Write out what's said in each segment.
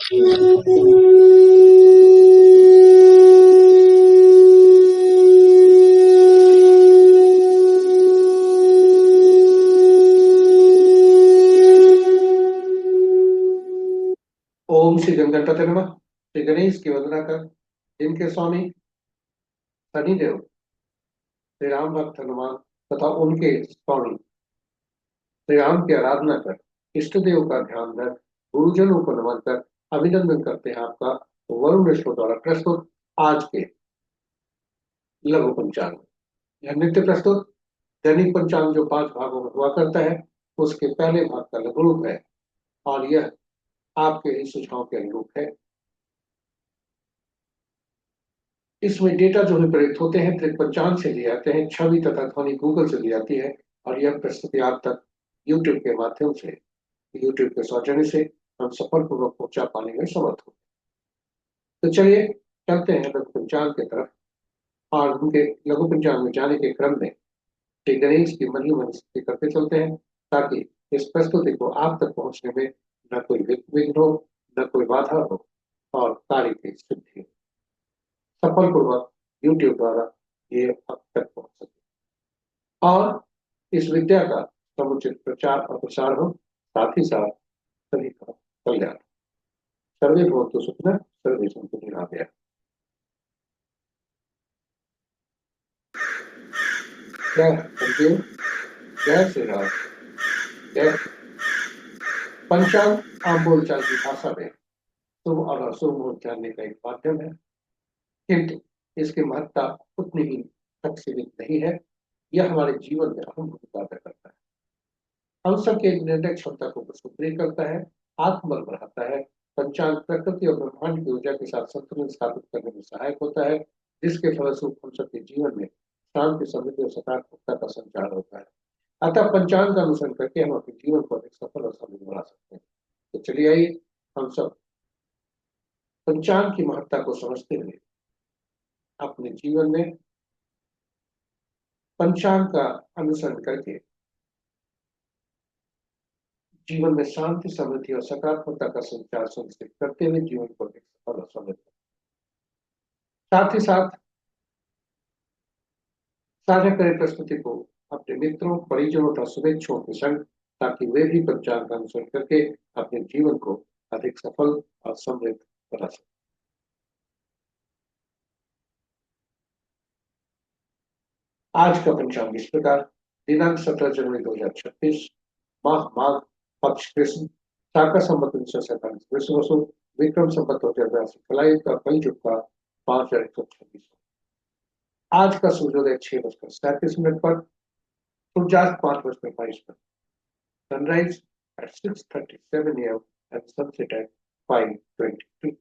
ओम श्री गणपति नमः। श्री गणेश की वंदना कर जिनके स्वामी शनिदेव श्री राम भक्त हनुमान तथा उनके स्वामी श्री राम की आराधना कर इष्ट देव का ध्यान कर गुरुजनों को नमन कर अभिनंदन करते हैं आपका वरुण मिश्र द्वारा प्रस्तुत आज के लघु पंचांग। यह नित्य प्रस्तुत दैनिक पंचांग जो 5 भागों में हुआ करता है उसके पहले भाग का लघु रूप है और यह आपके ही सुझाव के अनुरूप है। इसमें डेटा जो भी प्रयुक्त होते हैं त्रिपंचांग से लिए जाते हैं, छवि तथा ध्वनि गूगल से ली जाती है और यह प्रस्तुति आप तक यूट्यूब के माध्यम से, यूट्यूब के सौजन्य से हम सफलपूर्वक पहुंचा पाने में समर्थ हो। तो चलिए चलते हैं लघु पंचांग की तरफ और उनके लघु पंचांग में जाने के क्रम में श्री गणेश की मनी मन स्तुति करते चलते हैं ताकि इस प्रस्तुति को आप तक पहुंचने में न कोई विघ्न हो, न कोई बाधा हो और कार्य की सिद्धि सफलपूर्वक यूट्यूब द्वारा ये अब तक पहुंच सके और इस विद्या का समुचित प्रचार और प्रसार हो, साथ ही साथ सभी का कल्याण। सर्वे भवन्तु सुखिनः, सर्वे सन्तु निरामयाः। Thank you. जय श्री राम। जय। पंचांग आम बोलचाल की भाषा में शुभ और अशुभ मुहूर्त जानने का एक माध्यम है, किंतु इसकी महत्ता उतनी ही तक सीमित नहीं है। यह हमारे जीवन में अहम भूमिका अदा करता है। हम सबके निर्णय क्षमता को सुदृढ़ करता है, आत्मबल बढ़ाता है। पंचांग प्रकृति और ब्रह्मांड की ऊर्जा के साथ संतुलन स्थापित करने में सहायक होता है, जिसके फलस्वरूप हम सबके जीवन में शांति, समृद्धि और सकारात्मकता का संचार होता है। अतः पंचांग का अनुसरण करके हम अपने जीवन को अधिक सफल और समृद्ध बना सकते हैं। तो चलिए आइए हम सब पंचांग की महत्ता को समझते हुए अपने जीवन में पंचांग का अनुसरण करके जीवन में शांति, समृद्धि और सकारात्मकता का संचार सुनिश्चित करते हुए जीवन को अधिक सफल और समृद्ध, साथ ही साथ साझा करें प्रस्तुति को अपने मित्रों, परिजनों तथा शुभेच्छुओं के संग, ताकि वे भी पंचांग का अनुसरण करके अपने जीवन को अधिक सफल और समृद्ध बना सकें। आज का पंचांग इस प्रकार। दिनांक 17 जनवरी 2026, माह माघ, पक्ष कृष्ण, शाका संवत 1947 विश्व वसु, विक्रम संवत 2082 कलाई का कल जुग का 5126। आज का सूर्योदय 6:37 पर, सूर्यास्त 5:22 पर, sunrise at 6:37 AM and sunset at 5:22।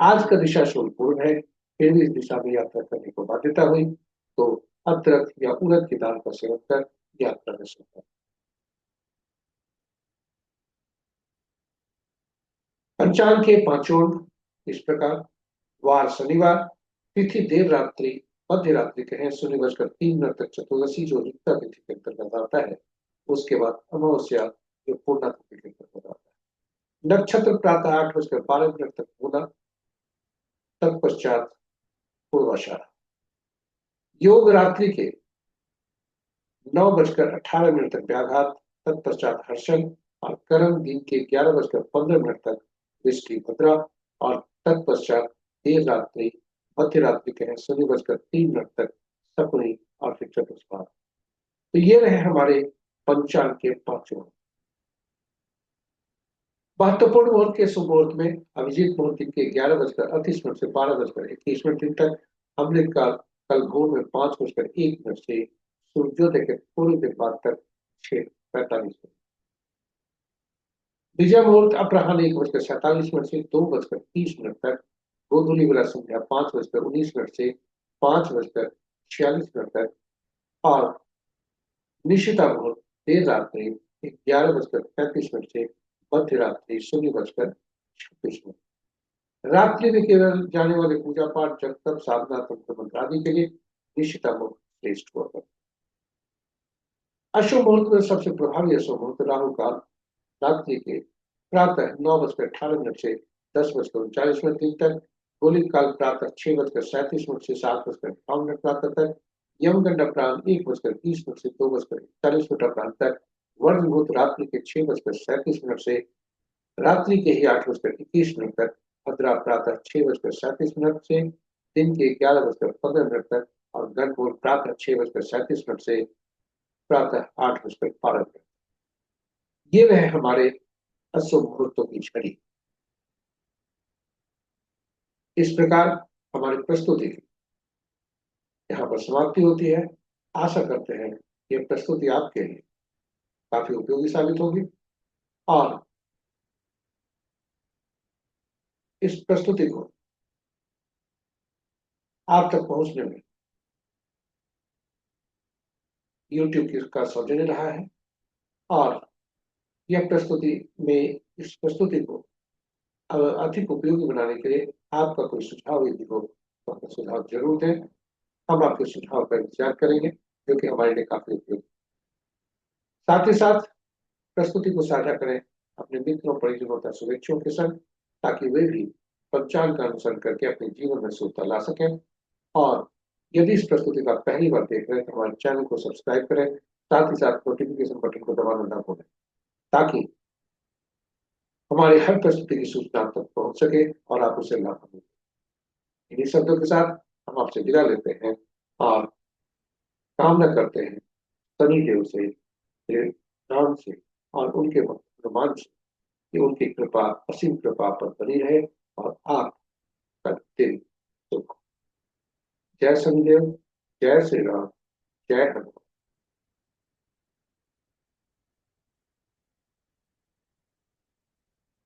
आज का दिशा शूल पूर्व है, फिर भी इस दिशा में यात्रा करने को बाध्यता हुई तो अदरक या उड़द की दाल का सेवन कर यात्रा में सुखा। पंचांग के पांचों इस प्रकार। वार शनिवार, तिथि देर रात्रि मध्य रात्रि कहें 0:03 तक चतुर्दशी जो रिक्ता तिथि के अंतर्गत आता है, उसके बाद अमावस्या जो पूर्णा तिथि के अंतर्गत आता है। नक्षत्र प्रातः 8:12 तक पूर्णा, तत्पश्चात पूर्वाषाढ़। योग रात्रि के 9:18 तक व्याघात, तत्पश्चात हर्षण और कर्म दिन के 11:15 तक वृष्टि भद्रा और तत्पश्चात देर रात्रि मध्य रात्रि के 0:03 तक शकुनी और फिर चतुष्पाद। तो ये रहे हमारे पंचांग के पांचों महत्वपूर्ण मुहूर्त के शुभ मुहूर्त में अभिजीत मुहूर्त के 11:38 से 12:21 तक, अमृत काल कल भोर में 5:01 से सूर्योदय के पूर्व के बाद तक 6:45। विजय मुहूर्त अपराह्न 1:47 से 2:30 तक, गोधूली बेला संध्या 5:19 से 5:46 तक और निशिता मुहूर्त देर रात्रि 11:35 से मध्य रात्रि 0:26। रात्रि में केवल जाने वाले पूजा पाठ, जप तप, साधना, तंत्र मंत्र आदि के लिए निशिता मुहूर्त श्रेष्ठ होगा। अशुभ मुहूर्त में सबसे प्रभावी अशुभ मुहूर्त राहु काल रात्रि के प्रातः 9:18 से 10:39 तक, गोलिक काल प्रातः 6:37 से 7:58 प्रातः तक, यमगंड अपराह्न 1:30 से 2:41 अपराह्न तक, वर्धभूत रात्रि के 6:37 से रात्रि के ही 8:21 तक, भद्रा प्रातः 6:37 से दिन के 11:15 तक और गणगौर प्रातः 6:37 से प्रातः 8:12। ये वह हमारे अशुभ मुहूर्तों की छड़ी। इस प्रकार हमारी प्रस्तुति की यहाँ पर समाप्ति होती है। आशा करते हैं कि यह प्रस्तुति आपके लिए काफी उपयोगी साबित होगी और इस प्रस्तुति को आप तक पहुंचने में YouTube का सौजन्य रहा है और यह प्रस्तुति में इस प्रस्तुति को अधिक उपयोगी बनाने के लिए आपका कोई सुझाव यदि हो तो अपना सुझाव जरूर दें। हम आपके सुझाव का इंतजार करेंगे, जो कि हमारे लिए काफी उपयोगी। साथ ही साथ प्रस्तुति को साझा करें अपने मित्रों, परिजनों तथा शुभेच्छुओं के संग, ताकि वे भी पंचांग का अनुसरण करके अपने जीवन में शुद्धता ला सकें। और यदि इस प्रस्तुति का पहली बार देख रहे हैं तो हमारे चैनल को सब्सक्राइब करें, साथ ही साथ नोटिफिकेशन बटन को दबाना ना भूलें, ताकि हमारी हर प्रस्तुति की सूचना आप तक पहुंच सके और आप उसे लाभ मिले। इन्हीं शब्दों के साथ हम आपसे विदा लेते हैं और कामना करते हैं शनि देव से, राम से और उनके हनुमान से कि उनकी कृपा, असीम कृपा पर बनी रहे और आपका दिन सुख। जय शनिदेव, जय श्री राम, जय हनुमान।